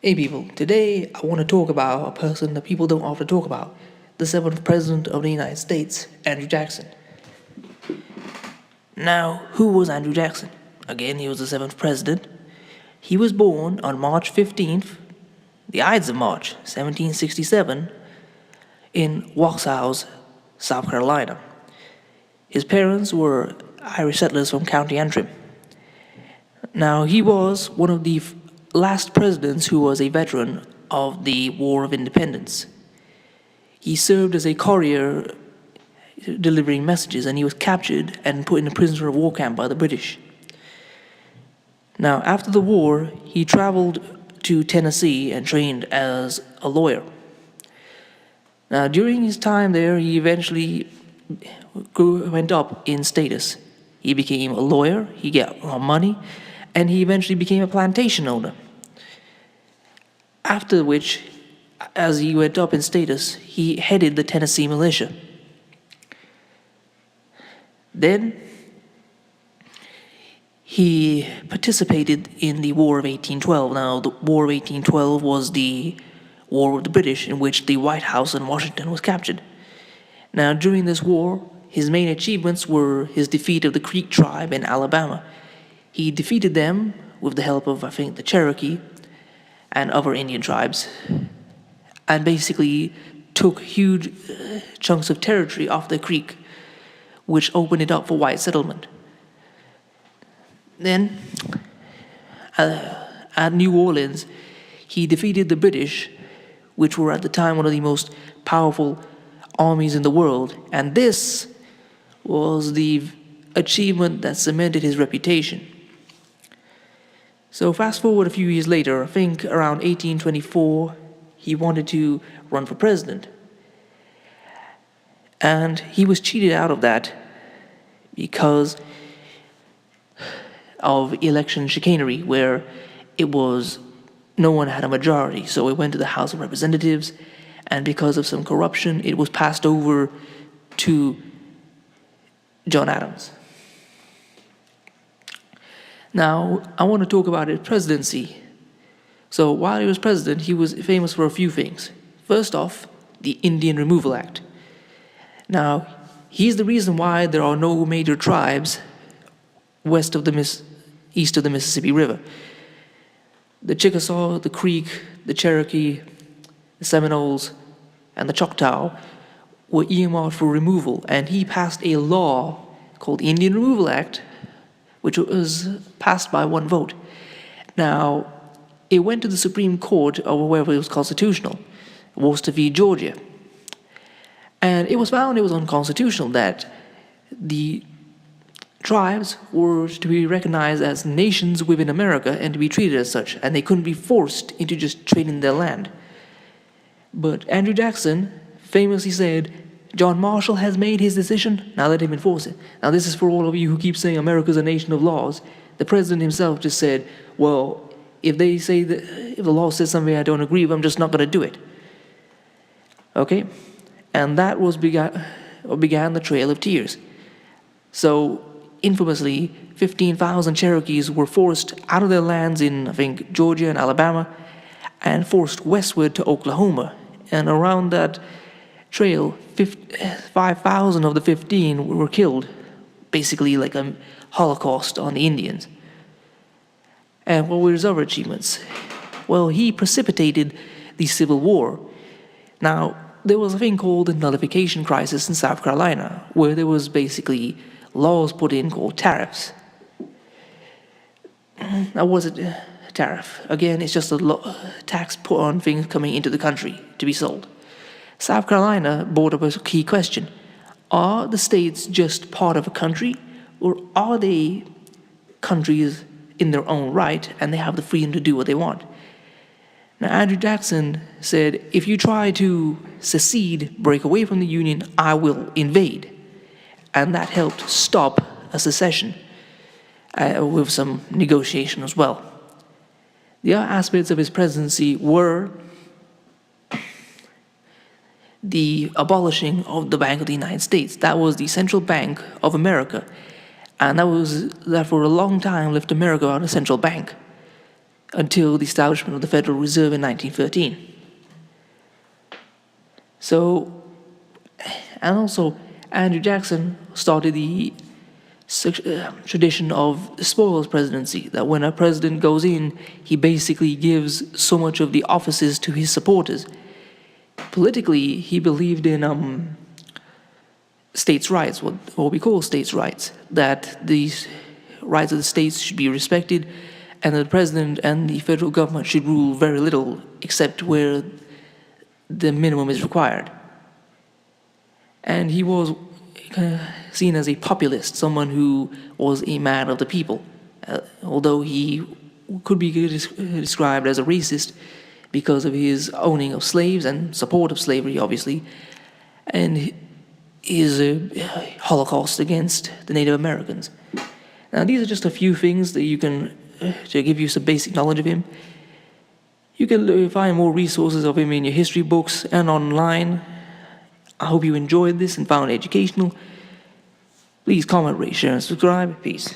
Hey people, today I want to talk about a person that people don't often talk about, the seventh President of the United States, Andrew Jackson. Now, who was Andrew Jackson? Again, he was the seventh President. He was born on March 15th, the Ides of March, 1767, in Waxhaws, South Carolina. His parents were Irish settlers from County Antrim. Now, he was one of the last presidents who was a veteran of the War of Independence. He served as a courier delivering messages, and he was captured and put in a prisoner of war camp by the British. Now, after the war, he traveled to Tennessee and trained as a lawyer. Now, during his time there, he eventually went up in status. He became a lawyer, he got more money, and he eventually became a plantation owner. After which, as he went up in status, he headed the Tennessee militia. Then, he participated in the War of 1812. Now, the War of 1812 was the war with the British, in which the White House in Washington was captured. Now, during this war, his main achievements were his defeat of the Creek tribe in Alabama. He defeated them with the help of, I think, the Cherokee and other Indian tribes, and basically took huge chunks of territory off the Creek, which opened it up for white settlement. Then, at New Orleans, he defeated the British, which were at the time one of the most powerful armies in the world, and this was the achievement that cemented his reputation. So fast forward a few years later, I think around 1824, he wanted to run for president. And he was cheated out of that because of election chicanery, where it was no one had a majority. So it went to the House of Representatives, and because of some corruption, it was passed over to John Adams. Now, I want to talk about his presidency. So while he was president, he was famous for a few things. First off, the Indian Removal Act. Now, he's the reason why there are no major tribes east of the Mississippi River. The Chickasaw, the Creek, the Cherokee, the Seminoles, and the Choctaw were earmarked for removal, and he passed a law called the Indian Removal Act, which was passed by one vote. Now, it went to the Supreme Court over whether it was constitutional, Worcester v. Georgia. And it was found it was unconstitutional, that the tribes were to be recognized as nations within America and to be treated as such, and they couldn't be forced into just trading their land. But Andrew Jackson famously said, "John Marshall has made his decision, now let him enforce it." Now this is for all of you who keep saying America's a nation of laws. The president himself just said, well, if they say that, if the law says something I don't agree with, I'm just not going to do it. Okay? And that was began the Trail of Tears. So, infamously, 15,000 Cherokees were forced out of their lands in, I think, Georgia and Alabama, and forced westward to Oklahoma. And around that trail, 5,000 of the 15 were killed, basically like a Holocaust on the Indians. And what were his other achievements? Well, he precipitated the Civil War. Now, there was a thing called the nullification crisis in South Carolina, where there was basically laws put in called tariffs. Now, was it a tariff? Again, it's just a tax put on things coming into the country to be sold. South Carolina brought up a key question. Are the states just part of a country, or are they countries in their own right and they have the freedom to do what they want? Now, Andrew Jackson said, if you try to secede, break away from the Union, I will invade. And that helped stop a secession with some negotiation as well. The other aspects of his presidency were the abolishing of the Bank of the United States. That was the central bank of America. And that for a long time left America without a central bank. until the establishment of the Federal Reserve in 1913. So, and also Andrew Jackson started the tradition of the spoils presidency, that when a president goes in, he basically gives so much of the offices to his supporters. Politically, he believed in states' rights, what we call states' rights, that the rights of the states should be respected, and that the president and the federal government should rule very little except where the minimum is required. And he was seen as a populist, someone who was a man of the people, although he could be described as a racist because of his owning of slaves and support of slavery, obviously, and his Holocaust against the Native Americans. Now, these are just a few things that you can, to give you some basic knowledge of him. You can find more resources of him in your history books and online. I hope you enjoyed this and found it educational. Please comment, rate, share, and subscribe. Peace.